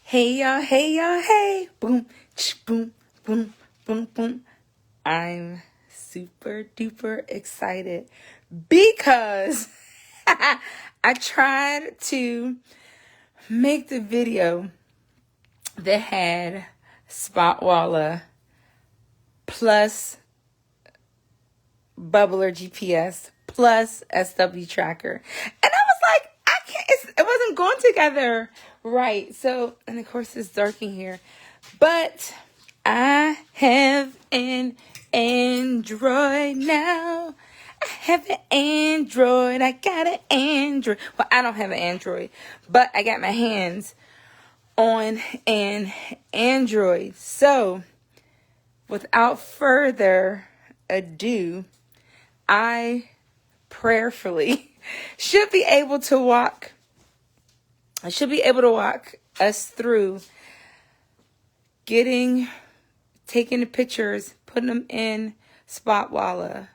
Hey y'all, hey y'all, hey. Boom, boom, boom, boom, boom. I'm super duper excited because I tried to make the video that had Spotwalla plus BubblerGPS plus SWTracker. And I was like, I can't, it wasn't going together right. So, and of course it's dark in here, but I have an Android now. I have an Android. I got an Android. Well, I don't have an Android, but I got my hands on an Android. So, without further ado, I prayerfully should be able to walk us through taking the pictures, putting them in Spotwalla,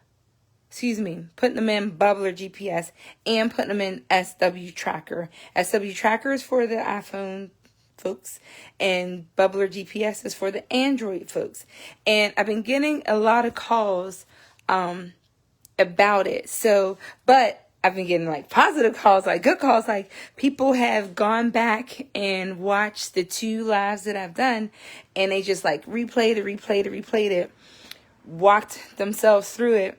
putting them in BubblerGPS, and putting them in SWTracker. SWTracker is for the iPhone folks, and BubblerGPS is for the Android folks. And I've been getting a lot of calls about it. So, but I've been getting like positive calls, like good calls, like people have gone back and watched the 2 lives that I've done, and they just like replayed it, walked themselves through it,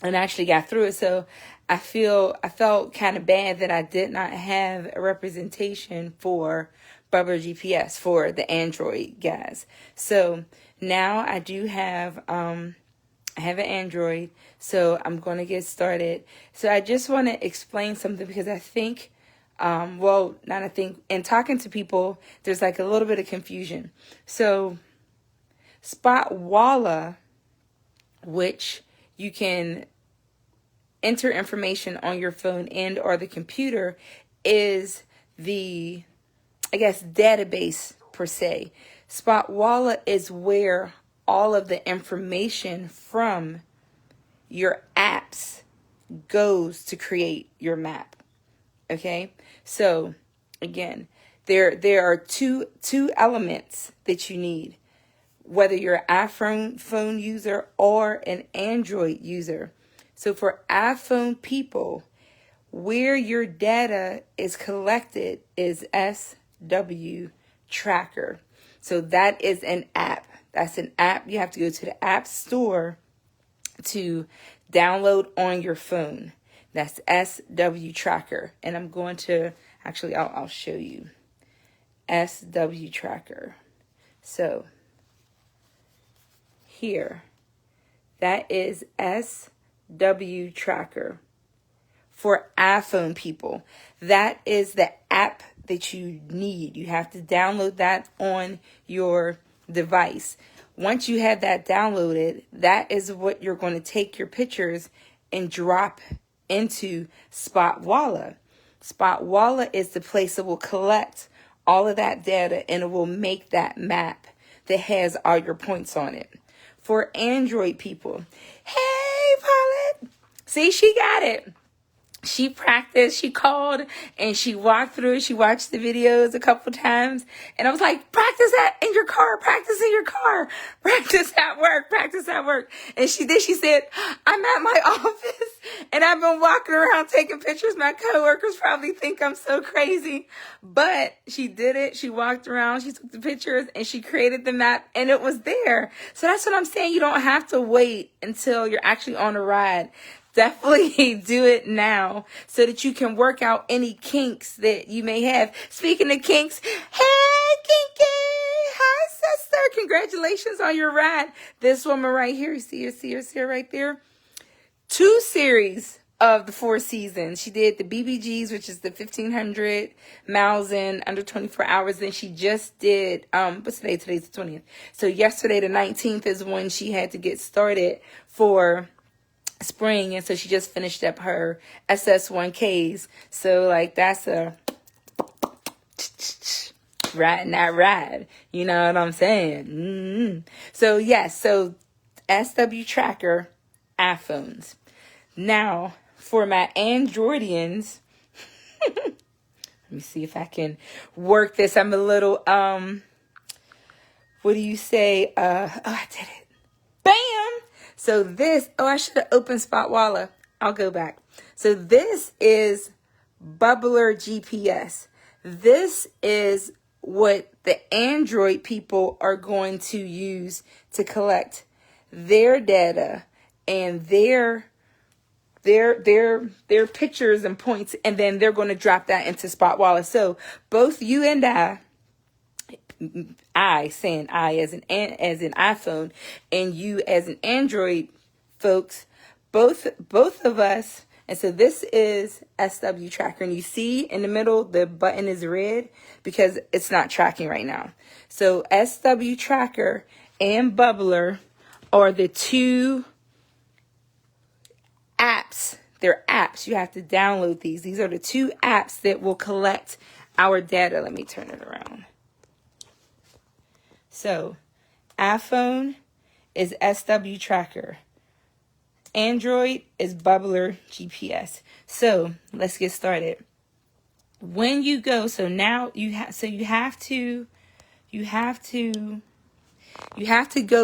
and actually got through it. So I felt kind of bad that I did not have a representation for BubblerGPS for the Android guys. So now I do have I have an Android, so I'm going to get started. So I just want to explain something because I think, in talking to people, there's like a little bit of confusion. So Spotwalla, which you can enter information on your phone and or the computer, is the, I guess, database per se. Spotwalla is where all of the information from your apps goes to create your map. Okay? So, again, there are two elements that you need, whether you're an iPhone user or an Android user. So for iPhone people, where your data is collected is SWTracker. So that is an app. That's an app you have to go to the App Store to download on your phone. That's SWTracker. And I'm going to, actually, I'll show you. SWTracker. So, here. That is SWTracker for iPhone people. That is the app that you need. You have to download that on your device. Once you have that downloaded, that is what you're going to take your pictures and drop into Spotwalla. Spotwalla is the place that will collect all of that data, and it will make that map that has all your points on it. For Android people, hey Paulette, see, she got it. She practiced, she called, and she walked through it. She watched the videos a couple times. And I was like, practice that in your car, practice in your car, practice at work, practice at work. And she did. She said, I'm at my office and I've been walking around taking pictures. My coworkers probably think I'm so crazy. But she did it. She walked around, she took the pictures, and she created the map, and it was there. So that's what I'm saying. You don't have to wait until you're actually on a ride. Definitely do it now so that you can work out any kinks that you may have. Speaking of kinks, hey Kinky! Hi sister! Congratulations on your ride. This woman right here, you see her right there? 2 series of the 4 seasons. She did the BBGs, which is the 1,500 miles in under 24 hours. Then she just did, what's today? Today's the 20th. So yesterday, the 19th, is when she had to get started for spring, and so she just finished up her SS1Ks. So like that's a riding that ride, you know what I'm saying? So yes, so SWTracker iPhones. Now for my Androidians, Let me see if I can work this. I'm a little, what do you say? I did it. Bam! So this, I should have opened Spotwalla. I'll go back. So this is BubblerGPS. This is what the Android people are going to use to collect their data and their pictures and points, and then they're going to drop that into Spotwalla. So both you and I saying I as an iPhone and you as an Android folks, both of us. And so this is SWTracker, and you see in the middle the button is red because it's not tracking right now. So SWTracker and Bubbler are the two apps. They're apps. You have to download these. These are the two apps that will collect our data. Let me turn it around. So iPhone is SWTracker. Android is BubblerGPS. So let's get started. When you go, so now you have to go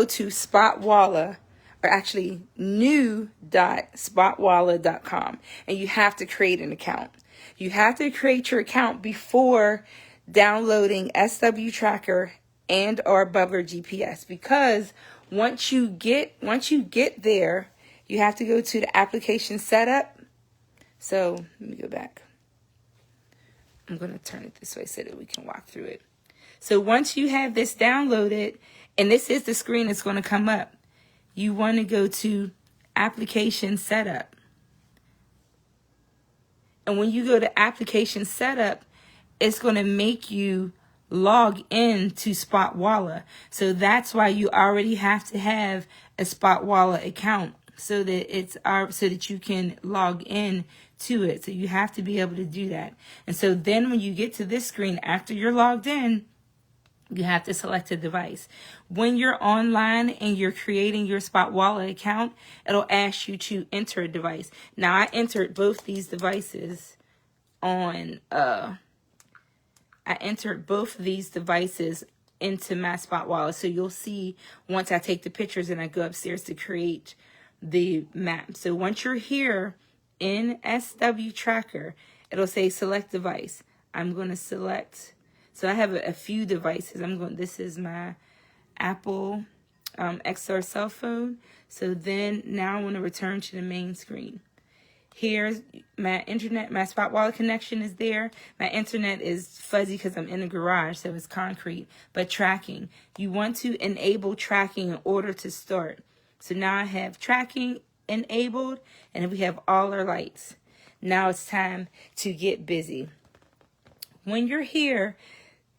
to Spotwalla, or actually new.spotwalla.com, and you have to create an account. You have to create your account before downloading SWTracker and or BubblerGPS, because once you get there, you have to go to the application setup. So let me go back. I'm going to turn it this way so that we can walk through it. So once you have this downloaded, and this is the screen that's going to come up, you want to go to application setup. And when you go to application setup, it's going to make you log in to Spotwalla. So that's why you already have to have a Spotwalla account, so that you can log in to it. So you have to be able to do that. And so then when you get to this screen, after you're logged in, you have to select a device. When you're online and you're creating your Spotwalla account, it'll ask you to enter a device. Now I entered both these devices into my Spotwalla. So you'll see once I take the pictures and I go upstairs to create the map. So once you're here in SWTracker, it'll say select device. I'm going to select, so I have a few devices. This is my Apple XR cell phone. So then now I want to return to the main screen. Here's my internet, my Spotwalla connection is there. My internet is fuzzy because I'm in a garage, so it's concrete. But tracking, you want to enable tracking in order to start. So now I have tracking enabled, and we have all our lights. Now it's time to get busy. When you're here,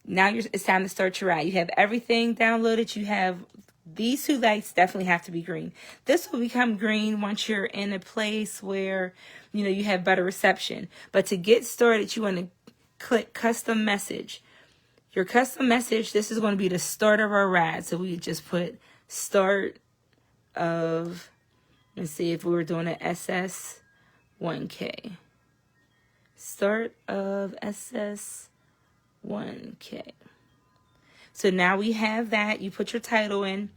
it's time to start your ride. You have everything downloaded. You have these two lights definitely have to be green. This will become green once you're in a place where, you have better reception. But to get started, you want to click custom message. Your custom message, this is going to be the start of our ride. So we just put start of, let's see if we were doing an SS1K. Start of SS1K. So now we have that. You put your title in,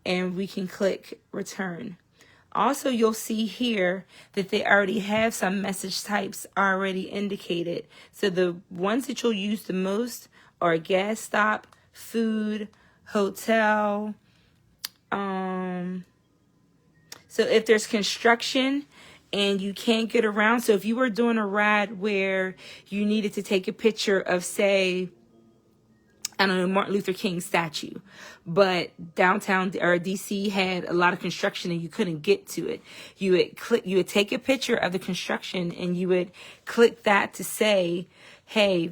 and we can click return. Also, you'll see here that they already have some message types already indicated. So the ones that you'll use the most are gas stop, food, hotel. So if there's construction and you can't get around, so if you were doing a ride where you needed to take a picture of, say, I don't know, Martin Luther King statue, but downtown or DC had a lot of construction and you couldn't get to it, you would take a picture of the construction and you would click that to say, hey,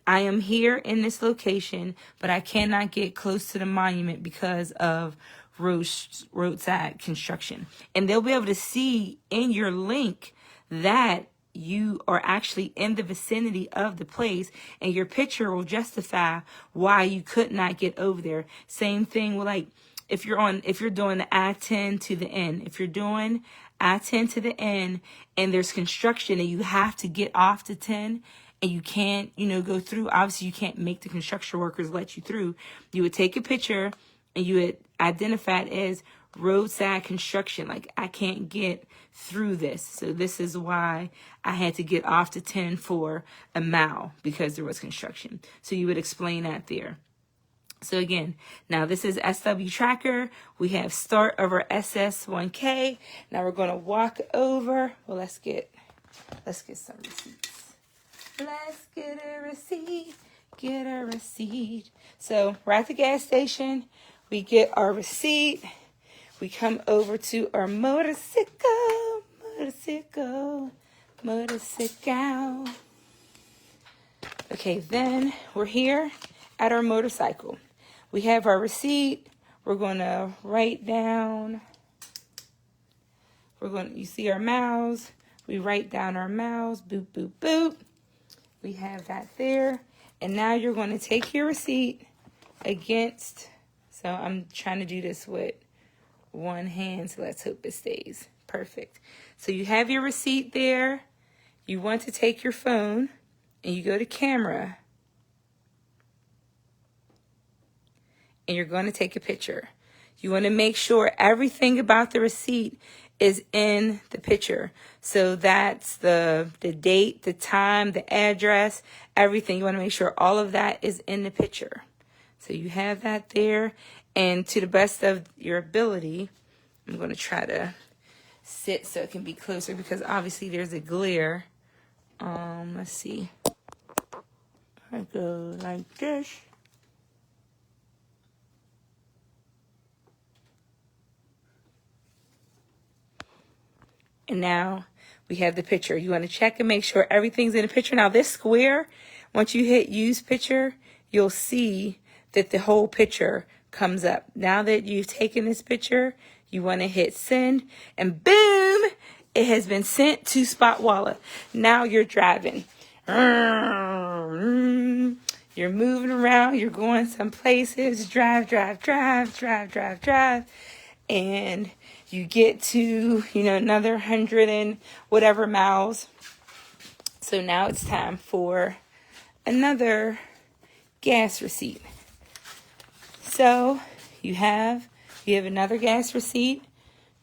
I am here in this location, but I cannot get close to the monument because of roadside construction. And they'll be able to see in your link that you are actually in the vicinity of the place, and your picture will justify why you could not get over there. Same thing with, like, if you're doing the I-10 to the end, if you're doing I-10 to the end and there's construction and you have to get off to 10 and you can't, go through, obviously you can't make the construction workers let you through, you would take a picture and you would identify it as roadside construction. Like, I can't get through this. So this is why I had to get off to 10 for a mile, because there was construction. So you would explain that there. So again, now this is SWTracker. We have start of our SS1K. Now we're going to walk over. Well, let's get some receipts. Let's get a receipt. Get a receipt. So we're at the gas station. We get our receipt. We come over to our motorcycle. Okay, then we're here at our motorcycle. We have our receipt. We're going to write down. You see our miles. We write down our miles. Boop, boop, boop. We have that there. And now you're going to take your receipt against. So I'm trying to do this with one hand, so let's hope it stays perfect. So you have your receipt there. You want to take your phone and you go to camera. And you're going to take a picture. You want to make sure everything about the receipt is in the picture. So that's the date, the time, the address, everything. You want to make sure all of that is in the picture. So you have that there. And to the best of your ability, I'm going to try to sit so it can be closer, because obviously there's a glare. Let's see. I go like this. And now we have the picture. You want to check and make sure everything's in the picture. Now this square, once you hit use picture, you'll see that the whole picture comes up. Now that you've taken this picture, you want to hit send, and boom, it has been sent to Spotwalla. Now you're driving. You're moving around. You're going some places. Drive. And you get to, another 100 and whatever miles. So now it's time for another gas receipt. So you have another gas receipt.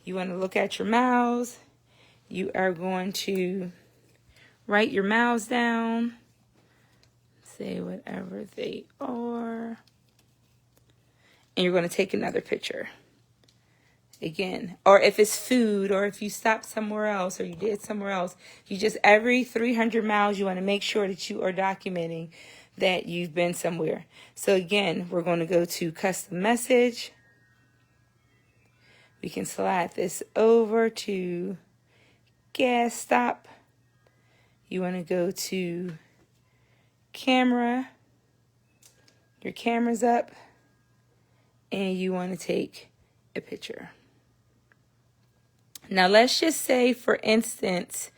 You want to look at your miles. You are going to write your miles down. Say whatever they are. And you're going to take another picture. Again, or if it's food, or if you stopped somewhere else, or you did somewhere else, you just, every 300 miles, you want to make sure that you are documenting that you've been somewhere. So again, we're going to go to custom message. We can slide this over to gas stop. You want to go to camera. Your camera's up, and you want to take a picture. Now let's just say, for instance,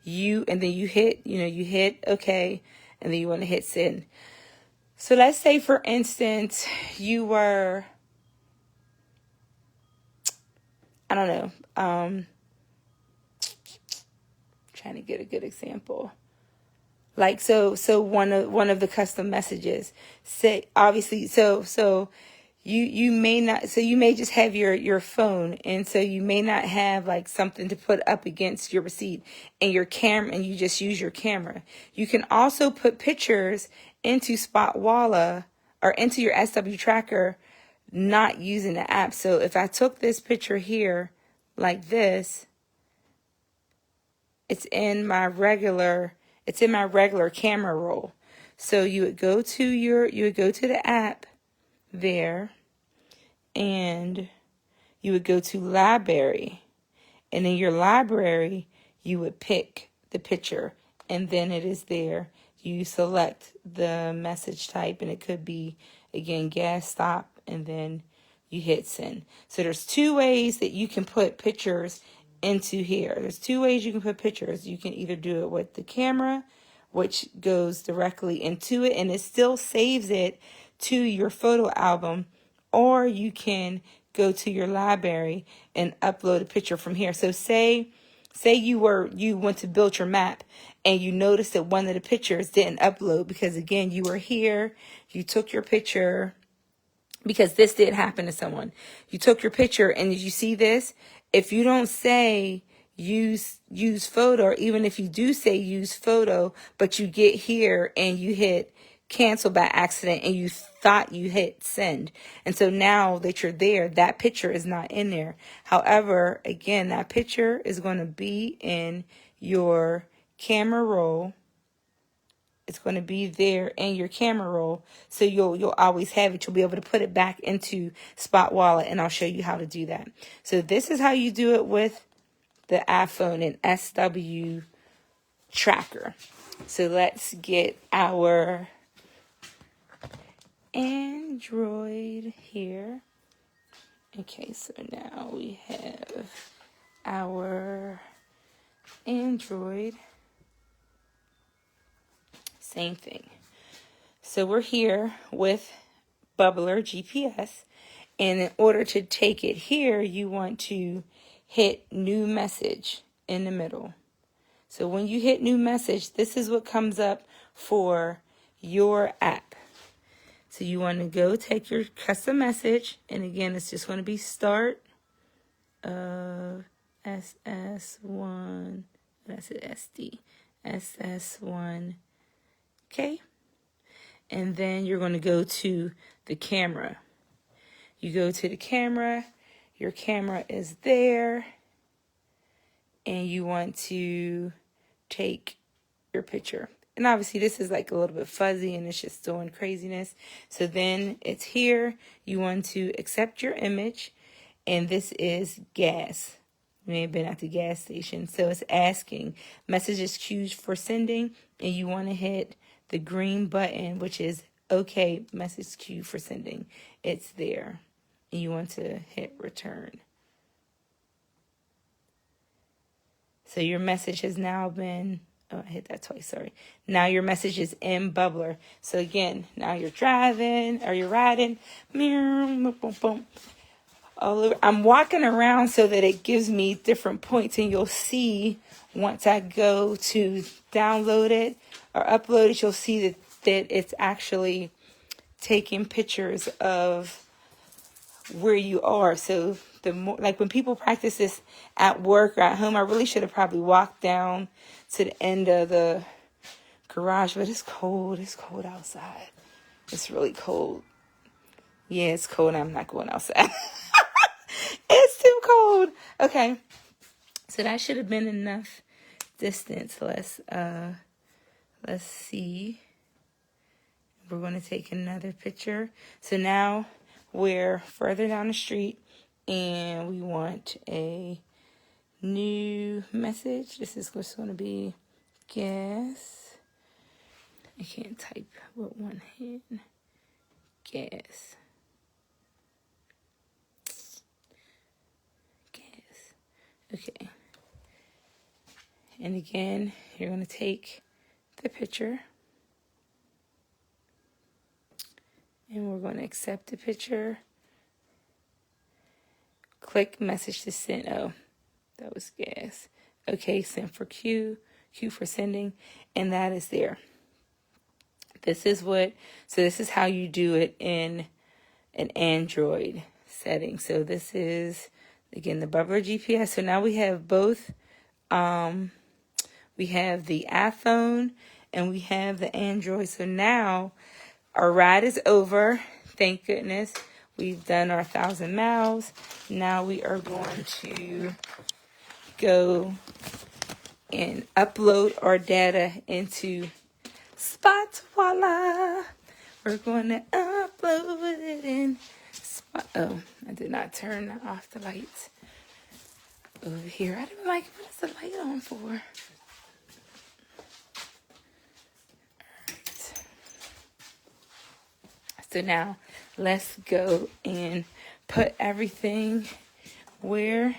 and then you hit okay, and then you want to hit send. So let's say, for instance, you were, I don't know, trying to get a good example. Like, so one of the custom messages say, obviously, so you may not, so you may just have your phone, and so you may not have like something to put up against your receipt and your camera, and you just use your camera. You can also put pictures into Spotwalla or into your SWTracker, not using the app. So if I took this picture here like this, it's in my regular camera roll. So you would go to the app there, and you would go to library, and in your library you would pick the picture, and then it is there. You select the message type, and it could be, again, gas stop, and then you hit send. So there's two ways that you can put pictures into here. There's two ways you can put pictures. You can either do it with the camera, which goes directly into it, and it still saves it to your photo album, or you can go to your library and upload a picture from here. So say you went to build your map, and you notice that one of the pictures didn't upload because, again, you were here, you took your picture, because this did happen to someone. You took your picture, and did you see this? If you don't say use photo, or even if you do say use photo, but you get here and you hit cancel by accident and you thought you hit send. And so now that you're there, that picture is not in there. However, again, that picture is going to be in your camera roll. It's going to be there in your camera roll. So you'll always have it. You'll be able to put it back into Spotwalla, and I'll show you how to do that. So this is how you do it with the iPhone and SWTracker. So let's get our Android here. Okay, so now we have our Android. Same thing. So we're here with BubblerGPS, and in order to take it here, you want to hit new message in the middle. So when you hit new message, this is what comes up for your app. So you want to go take your custom message, and again, it's just going to be start of SS1, that's it, SD, SS1, okay? And then you're going to go to the camera. You go to the camera, your camera is there, and you want to take your picture. And obviously this is like a little bit fuzzy and it's just doing craziness. So then it's here. You want to accept your image. And this is gas. You may have been at the gas station. So it's asking messages queued for sending. And you want to hit the green button, which is okay, message queue for sending. It's there. And you want to hit return. So your message has now been, oh, I hit that twice, sorry. Now your message is in Bubbler. So again, now you're driving or you're riding. All over. I'm walking around so that it gives me different points, and you'll see once I go to download it or upload it, you'll see that it's actually taking pictures of where you are. So the more, like when people practice this at work or at home, I really should have probably walked down to the end of the garage, but it's cold. It's cold outside. It's really cold. Yeah, it's cold. I'm not going outside. It's too cold. Okay. So that should have been enough distance. Let's see. We're going to take another picture. So now we're further down the street and we want a new message. This is what's going to be gas. I can't type with one hand. Gas. Gas. Okay. And again, you're going to take the picture. And we're going to accept the picture. Click message to send. Oh, that was gas. Okay, send for Q. Q for sending. And that is there. This is how you do it in an Android setting. So this is, again, the BubblerGPS. So now we have both. We have the iPhone and we have the Android. So now our ride is over. Thank goodness. We've done our 1,000 miles. Now we are going to go and upload our data into Spotwalla. We're going to upload it in Spot. Oh, I did not turn off the lights over here. I didn't like it. What is the light on for? All right. So now let's go and put everything where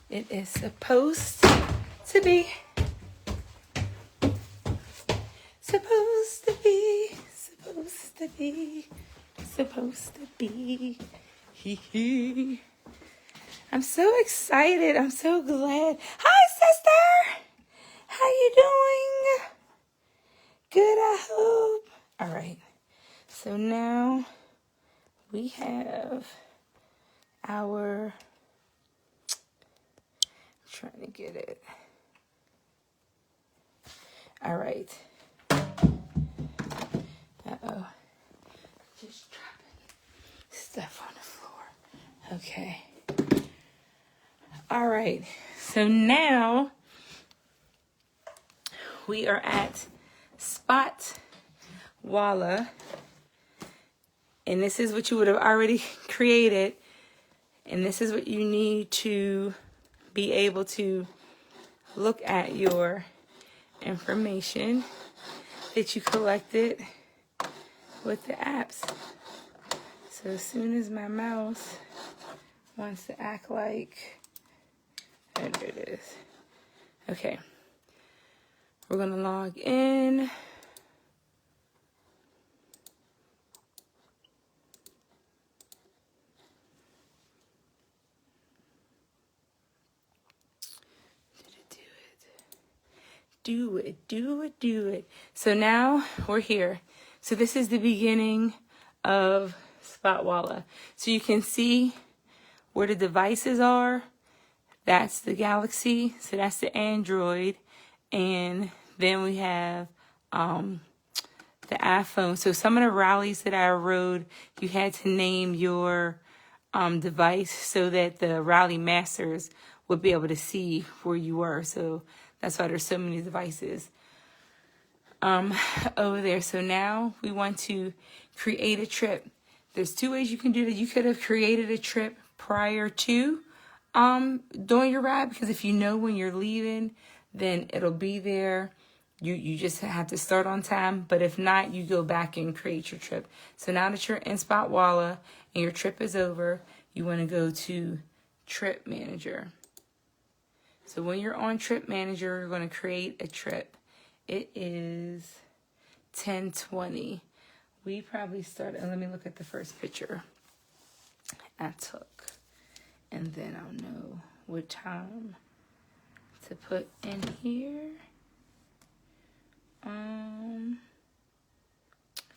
it is supposed to be. Supposed to be. Supposed to be. Supposed to be. Hee hee. I'm so excited. I'm so glad. Hi, sister. How you doing? Good, I hope. All right. So now we have our, I'm trying to get it. All right. Uh-oh. Just dropping stuff on the floor. Okay. All right. So now we are at Spotwalla. And this is what you would have already created. And this is what you need to be able to look at your information that you collected with the apps. So as soon as my mouse wants to act like, there it is. Okay. We're going to log in. Do it. So now we're here. So this is the beginning of Spotwalla. So you can see where the devices are. That's the Galaxy. So that's the Android. And then we have the iPhone. So some of the rallies that I rode, you had to name your device so that the rally masters would be able to see where you were. So that's why there's so many devices over there. So now we want to create a trip. There's two ways you can do that. You could have created a trip prior to doing your ride, because if you know when you're leaving, then it'll be there. You just have to start on time. But if not, you go back and create your trip. So now that you're in Spotwalla and your trip is over, you want to go to Trip Manager. So when you're on Trip Manager, you're going to create a trip. It is 10:20. We probably started, let me look at the first picture I took. And then I'll know what time to put in here.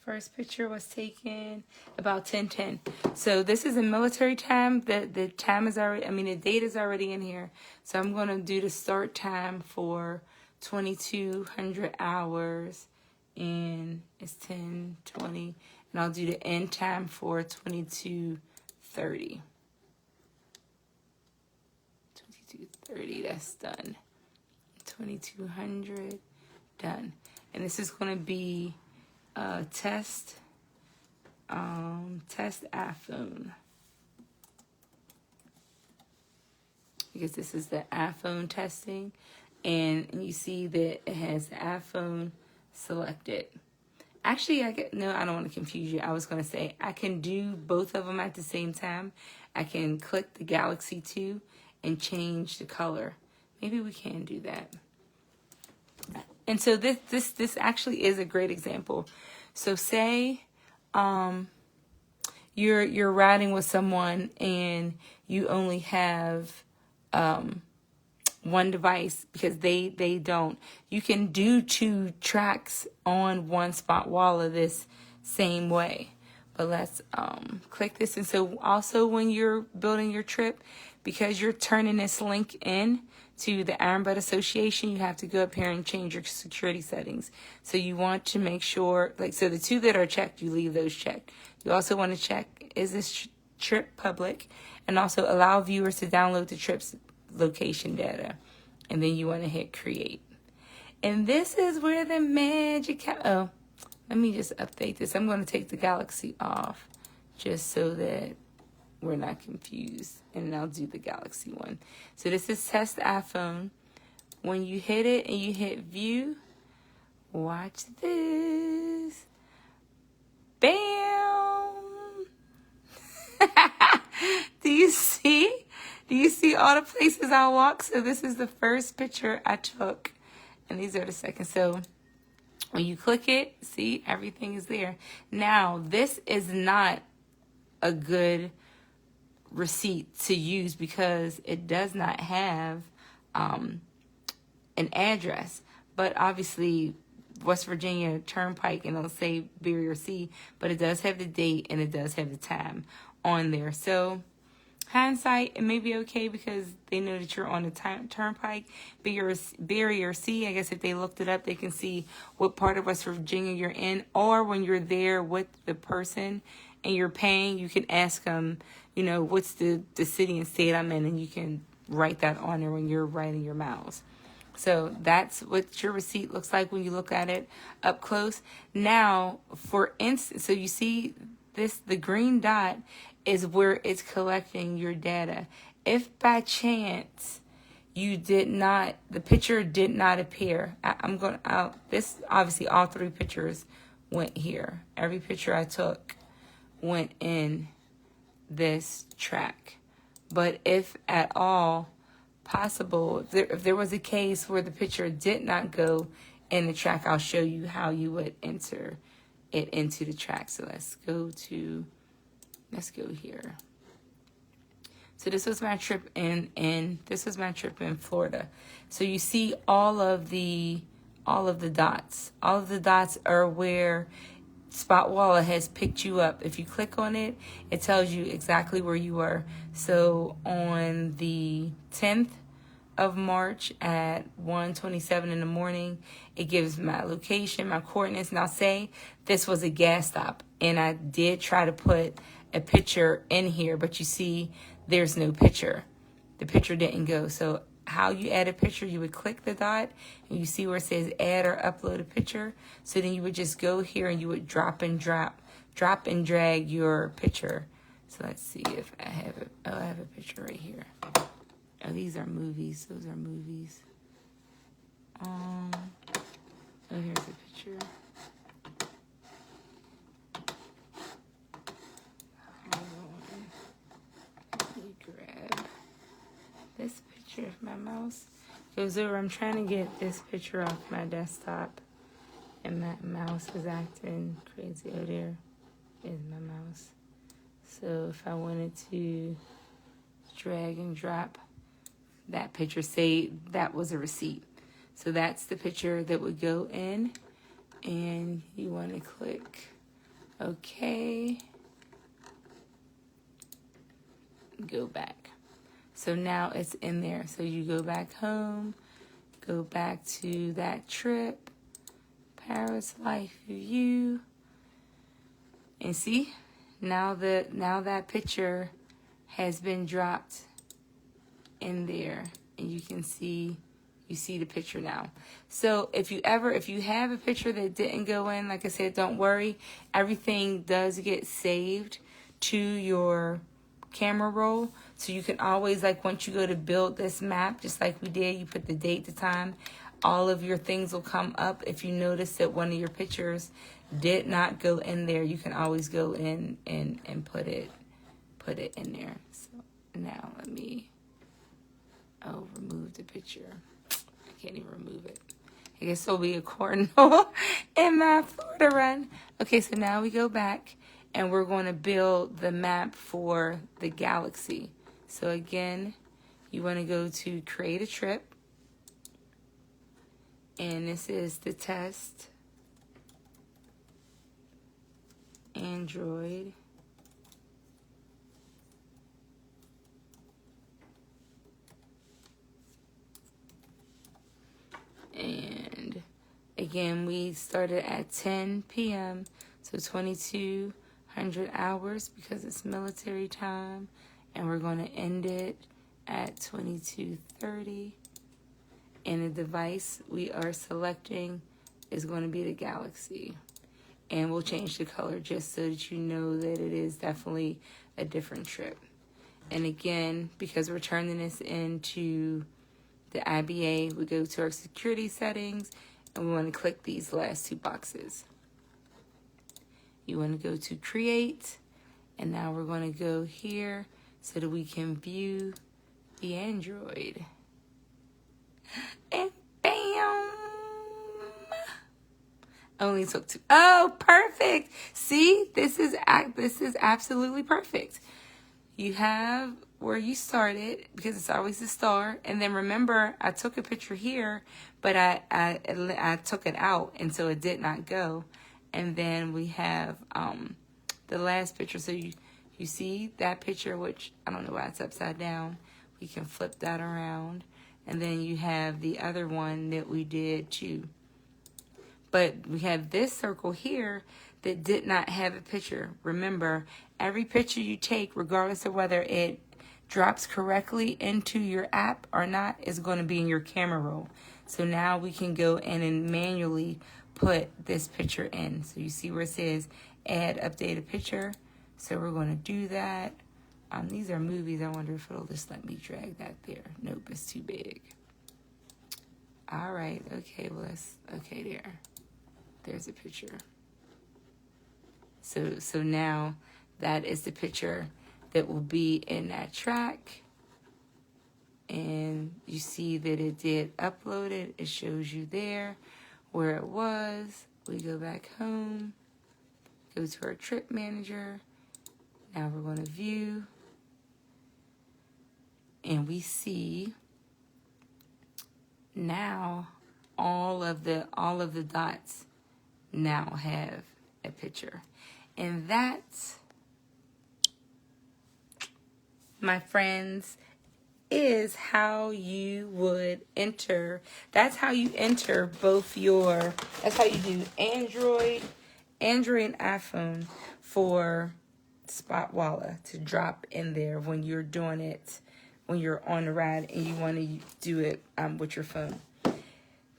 First picture was taken about 10:10. So this is a military time. The time is already, the date is already in here. So I'm going to do the start time for 2200 hours, and it's 10:20. And I'll do the end time for 22:30. 22:30, that's done. 2200, done. And this is going to be test iPhone, because this is the iPhone testing, and you see that it has the iPhone selected. Actually, I don't want to confuse you. I was going to say I can do both of them at the same time. I can click the Galaxy 2 and change the color. Maybe we can do that. And so this actually is a great example. So say you're riding with someone and you only have one device because they don't. You can do 2 tracks on one Spotwalla this same way. But let's click this. And so also when you're building your trip, because you're turning this link in to the Iron Butt Association, you have to go up here and change your security settings. So you want to make sure, so the 2 that are checked, you leave those checked. You also want to check, is this trip public? And also allow viewers to download the trip's location data. And then you want to hit create. And this is where the magic, let me just update this. I'm going to take the Galaxy off just so that we're not confused. And I'll do the Galaxy one. So this is test iPhone. When you hit it and you hit view, watch this. Bam! Do you see? Do you see all the places I walk? So this is the first picture I took. And these are the second. So when you click it, see, everything is there. Now, this is not a good receipt to use because it does not have an address. But obviously, West Virginia Turnpike, and it'll say Barrier C, but it does have the date and it does have the time on there. So hindsight, it may be okay because they know that you're on the turnpike. Barrier C, I guess if they looked it up, they can see what part of West Virginia you're in, or when you're there with the person and you're paying, you can ask them, you know, what's the city and state I'm in, and you can write that on there when you're writing your miles. So that's what your receipt looks like when you look at it up close. Now, for instance, so you see this, the green dot is where it's collecting your data. If by chance you did not, the picture did not appear, this, obviously all 3 pictures went here. Every picture I took went in this track. But if at all possible, if there was a case where the picture did not go in the track, I'll show you how you would enter it into the track. So let's go here. So this was my trip in Florida. So you see all of the dots. All of the dots are where Spotwalla has picked you up. If you click on it, it tells you exactly where you are. So on the 10th of March at 1:27 in the morning, it gives my location, my coordinates, and I'll say this was a gas stop, and I did try to put a picture in here, but you see there's no picture. The picture didn't go. So how you add a picture, you would click the dot and you see where it says add or upload a picture. So then you would just go here and you would drop and drag your picture. So let's see if I have it. Oh, I have a picture right here. Oh, these are movies. Those are movies. Oh, here's a picture. This picture, if my mouse goes over, I'm trying to get this picture off my desktop, and my mouse is acting crazy. Oh, there is my mouse. So if I wanted to drag and drop that picture, say that was a receipt. So that's the picture that would go in, and you want to click OK. Go back. So now it's in there. So you go back home, go back to that trip, Paris Life View, and see, now that picture has been dropped in there, and you see the picture now. So if you have a picture that didn't go in, like I said, don't worry. Everything does get saved to your camera roll, so you can always, like, once you go to build this map, just like we did, you put the date, the time, all of your things will come up. If you notice that one of your pictures did not go in there, you can always go in and put it in there. So now let me remove the picture. I can't even remove it. I guess it'll be a cornhole in my Florida run. Okay, so now we go back and we're going to build the map for the galaxy. So again, you want to go to create a trip. And this is the test. Android. And again, we started at 10 p.m. So 2200 hours because it's military time. And we're going to end it at 22:30. And the device we are selecting is going to be the Galaxy. And we'll change the color just so that you know that it is definitely a different trip. And again, because we're turning this into the IBA, we go to our security settings and we want to click these last 2 boxes. You want to go to create, and now we're going to go here so that we can view the Android. And bam! Only took 2. Oh, perfect! See, this is absolutely perfect. You have where you started, because it's always the star. And then remember, I took a picture here, but I took it out, and so it did not go. And then we have the last picture. So you see that picture, which I don't know why it's upside down. We can flip that around. And then you have the other one that we did too. But we have this circle here that did not have a picture. Remember, every picture you take, regardless of whether it drops correctly into your app or not, is going to be in your camera roll. So now we can go in and manually put this picture in. So you see where it says add updated picture. So we're going to do that. These are movies. I wonder if it'll just let me drag that there. Nope, it's too big. All right. Okay, well, okay, there. There's a picture. So now that is the picture that will be in that track. And you see that it did upload it. It shows you there where it was. We go back home, go to our trip manager. Now we're going to view. And we see now all of the dots now have a picture. And that, my friends, is how you would enter. That's how you enter both your, that's how you do Android and iPhone for Spotwalla to drop in there when you're doing it, when you're on the ride and you want to do it with your phone.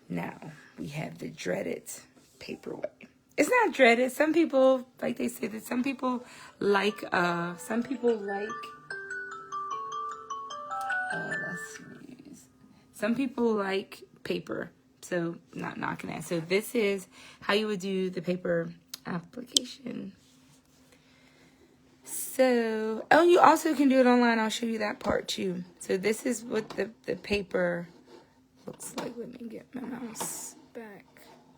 Now, we have the dreaded paperweight. It's not dreaded. Some people, like they say that some people like let's use. Some people like paper. So, not knocking that. So, this is how you would do the paper application. So, oh, you also can do it online. I'll show you that part too. So, this is what the paper looks like. Let me get my mouse back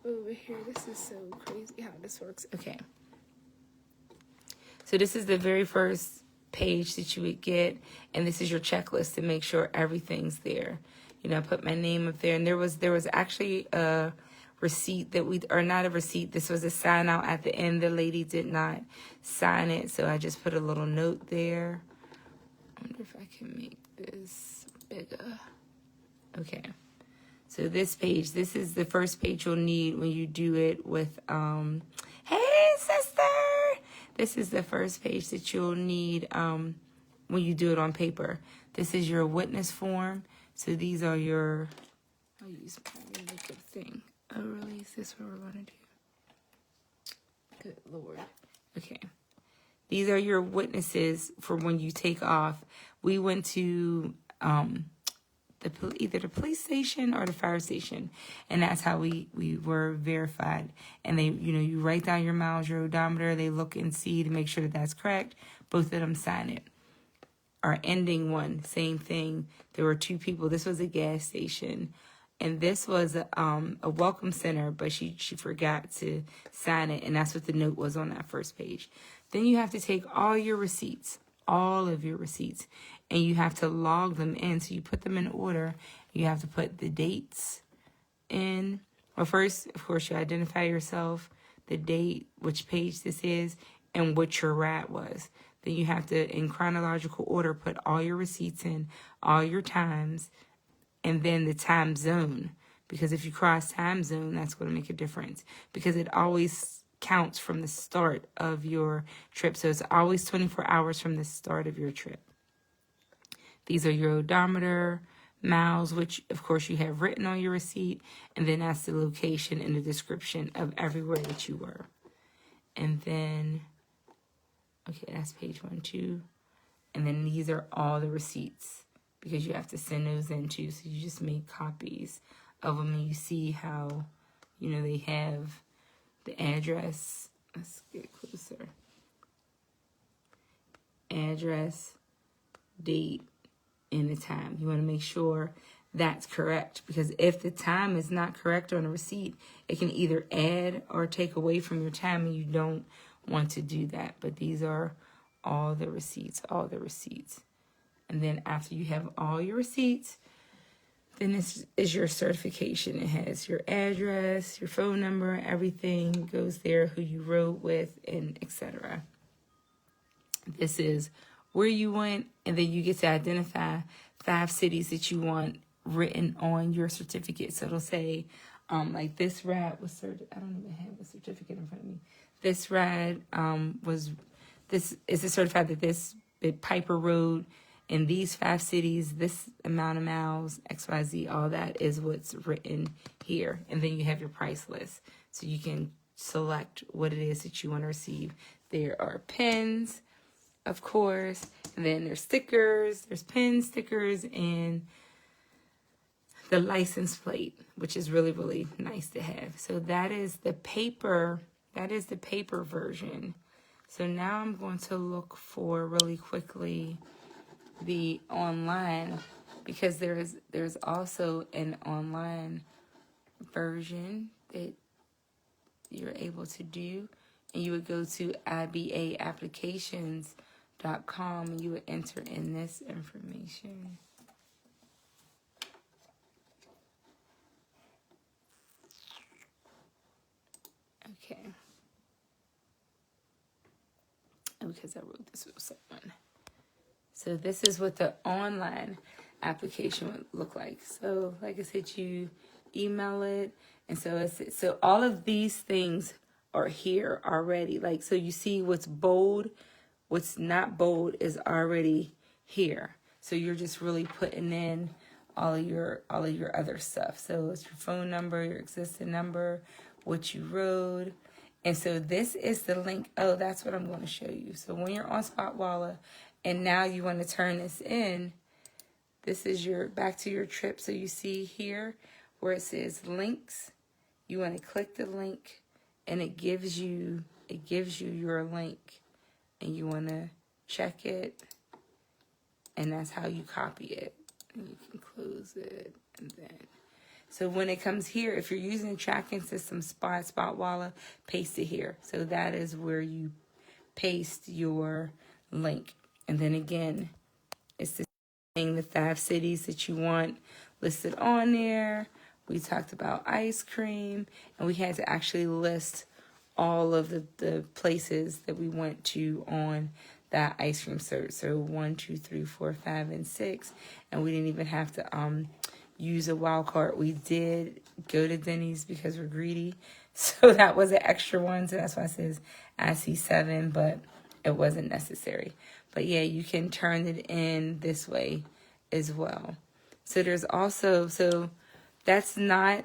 over here. This is so crazy how this works. Okay. So this is the very first page that you would get, and this is your checklist to make sure everything's there. You know, I put my name up there, and there was actually a receipt that or not a receipt. This was a sign out at the end. The lady did not sign it, so I just put a little note there. I wonder if I can make this bigger. Okay. So this page, this is the first page you'll need when you do it with, hey, sister! This is the first page that you'll need when you do it on paper. This is your witness form. So these are your, I'll use my makeup thing. Oh, really? Is this what we're going to do? Good Lord. Okay. These are your witnesses for when you take off. We went to either the police station or the fire station, and that's how we were verified. And they, you write down your miles, your odometer. They look and see to make sure that that's correct. Both of them sign it. Our ending one, same thing. There were two people. This was a gas station, and this was a welcome center, but she forgot to sign it, and that's what the note was on that first page. Then you have to take all your receipts, all of your receipts, and you have to log them in. So you put them in order. You have to put the dates in. Well, first, of course, you identify yourself, the date, which page this is, and what your ride was. Then you have to, in chronological order, put all your receipts in, all your times, and then the time zone. Because if you cross time zone, that's going to make a difference. Because it always counts from the start of your trip. So it's always 24 hours from the start of your trip. These are your odometer, miles, which of course you have written on your receipt. And then that's the location and the description of everywhere that you were. And then, okay, that's page 1, 2. And then these are all the receipts because you have to send those in too. So you just make copies of them and you see how, they have the address. Let's get closer. Address, date, and the time. You want to make sure that's correct, because if the time is not correct on a receipt, it can either add or take away from your time, and you don't want to do that. But these are all the receipts, And then after you have all your receipts, then this is your certification. It has your address, your phone number, everything goes there, who you rode with, and etc. This is where you went, and then you get to identify 5 cities that you want written on your certificate. So it'll say, like this ride was I don't even have a certificate in front of me. This ride this is a certified that this Piper rode in these 5 cities, this amount of miles, XYZ, all that is what's written here. And then you have your price list. So you can select what it is that you want to receive. There are pins, of course, and then there's stickers, there's pins, stickers, and the license plate, which is really, really nice to have. So that is the paper version. So now I'm going to look for really quickly the online, because there's also an online version that you're able to do. And you would go to ibaapplications.com and you would enter in this information. Okay. Because I wrote this with someone. So this is what the online application would look like. So like I said, you email it. And so all of these things are here already. Like, so you see what's bold, what's not bold is already here. So you're just really putting in all of your other stuff. So it's your phone number, your existing number, what you rode. And so this is the link. Oh, that's what I'm going to show you. So when you're on Spotwalla and now you want to turn this in, this is your back to your trip. So you see here where it says links. You want to click the link and it gives you your link, and you want to check it, and that's how you copy it. And you can close it, and then so when it comes here, if you're using a tracking system, Spotwalla, paste it here. So that is where you paste your link. And then again, it's the same thing, the 5 cities that you want listed on there. We talked about ice cream, and we had to actually list all of the places that we went to on that ice cream search. So 1, 2, 3, 4, 5, and 6. And we didn't even have to use a wild card. We did go to Denny's because we're greedy. So that was an extra one. So that's why it says I see 7, but it wasn't necessary. But yeah, you can turn it in this way as well. So there's also, so that's not,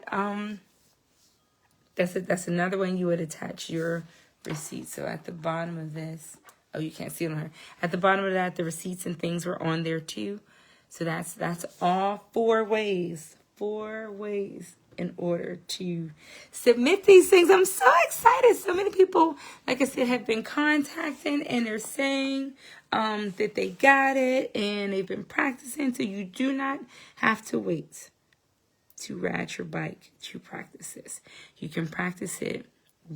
that's another one you would attach your receipt. So at the bottom of this, oh, you can't see it on her. At the bottom of that, the receipts and things were on there too. So that's all 4 ways in order to submit these things. I'm so excited. So many people, like I said, have been contacting, and they're saying that they got it and they've been practicing. So you do not have to wait to ride your bike to practice this. You can practice it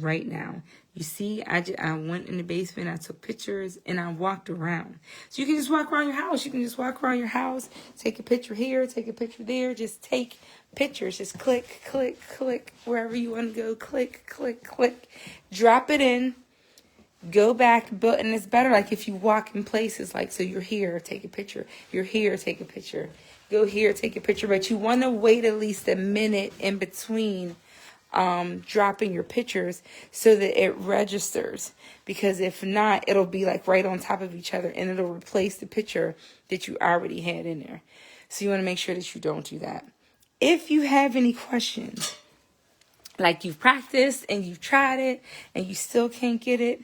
right now. You see, I went in the basement, I took pictures, and I walked around. So you can just walk around your house. You can just walk around your house, take a picture here, take a picture there. Just take pictures. Just click, click, click. Wherever you want to go, click, click, click. Drop it in. Go back, and it's better like if you walk in places like, so you're here, take a picture. You're here, take a picture. Go here, take a picture. But you want to wait at least a minute in between dropping your pictures so that it registers, because if not, it'll be like right on top of each other and it'll replace the picture that you already had in there. So you want to make sure that you don't do that. If you have any questions, like you've practiced and you've tried it and you still can't get it,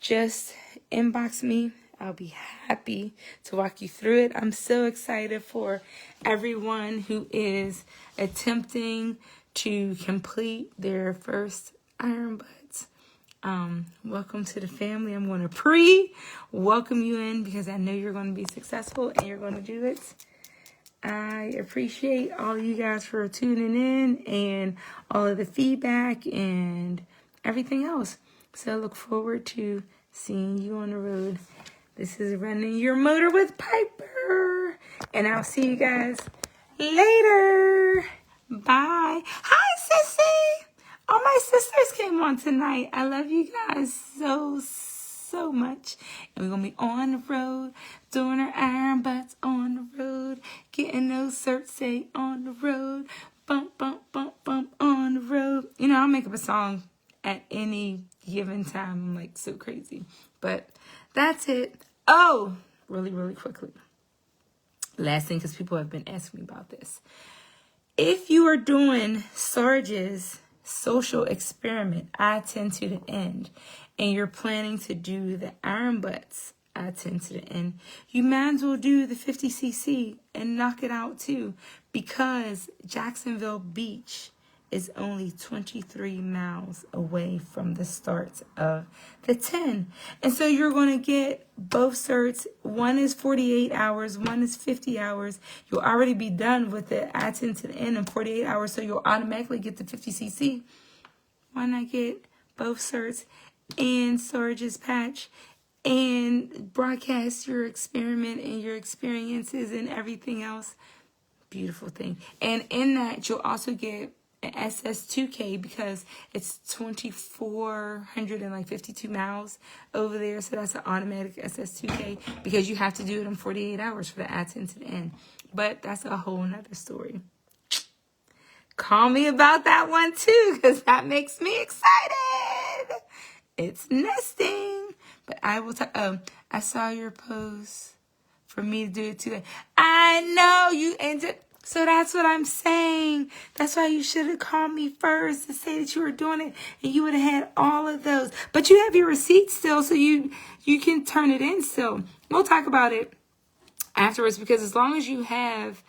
just inbox me. I'll be happy to walk you through it. I'm so excited for everyone who is attempting to complete their first iron butts. Welcome to the family. I'm going to pre-welcome you in because I know you're going to be successful and you're going to do it. I appreciate all of you guys for tuning in and all of the feedback and everything else. So I look forward to seeing you on the road. This is Running Your Motor with Piper. And I'll see you guys later. Bye. Hi, sissy. All my sisters came on tonight. I love you guys so much. And we're going to be on the road, doing our iron butts on the road, getting those certs say on the road, bump, bump, bump, bump on the road. You know, I'll make up a song at any given time. I'm like so crazy. But that's it. Oh, really quickly. Last thing, because people have been asking me about this. If you are doing Sarge's social experiment, I 10 to the end, and you're planning to do the iron butts, I 10 to the end, you might as well do the 50cc and knock it out too, because Jacksonville Beach is only 23 miles away from the start of the 10. And so you're going to get both certs. One is 48 hours, one is 50 hours. You'll already be done with the I-10 to the end in 48 hours, so you'll automatically get the 50cc. Why not get both certs and Sarge's patch and broadcast your experiment and your experiences and everything else? Beautiful thing. And in that, you'll also get an SS2K, because it's 2,452 miles over there. So that's an automatic SS2K, because you have to do it in 48 hours for the I-10 to the end. But that's a whole nother story. Call me about that one too, because that makes me excited. It's nesting. But I will talk. I saw your post for me to do it too. I know you ended. So that's what I'm saying. That's why you should have called me first to say that you were doing it, and you would have had all of those. But you have your receipt still, so you can turn it in still. We'll talk about it afterwards, because as long as you have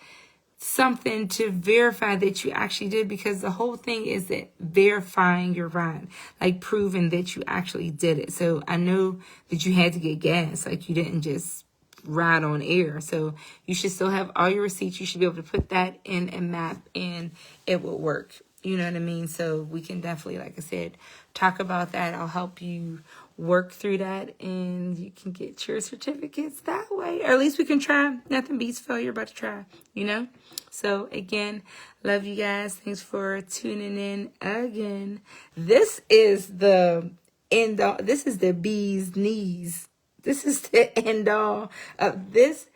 something to verify that you actually did, because the whole thing is that verifying your ride, like proving that you actually did it. So I know that you had to get gas, like you didn't just ride on air. So you should still have all your receipts. You should be able to put that in a map and it will work. You know what I mean? So we can definitely, like I said, talk about that. I'll help you work through that, and you can get your certificates that way. Or at least we can try. Nothing beats failure but to try, you know? So again, love you guys. Thanks for tuning in again. This is the end all. This is the bee's knees. This is the end all of this.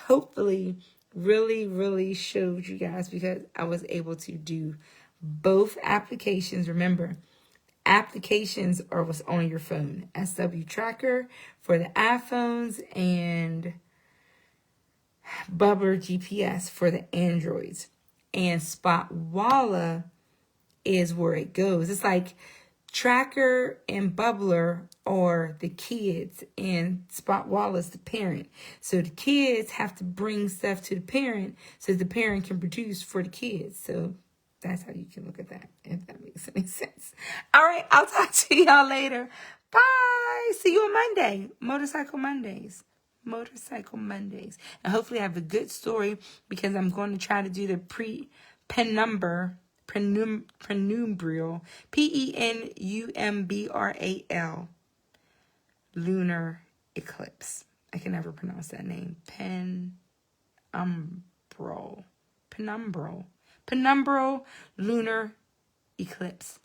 Hopefully really showed you guys, because I was able to do both applications. Remember, applications are what's on your phone. SWTracker for the iPhones and BubblerGPS for the Androids. And Spotwalla is where it goes. It's like Tracker and Bubbler are the kids, and Spotwalla is the parent. So the kids have to bring stuff to the parent so the parent can produce for the kids. So that's how you can look at that, if that makes any sense. All right, I'll talk to y'all later. Bye. See you on Monday. Motorcycle Mondays. And hopefully I have a good story, because I'm going to try to do the penumbral, PENUMBRAL, lunar eclipse. I can never pronounce that name. Penumbral lunar eclipse.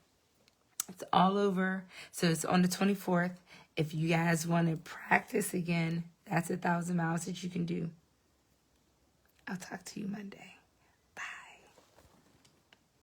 It's all over. So it's on the 24th. If you guys want to practice again, that's 1,000 miles that you can do. I'll talk to you Monday.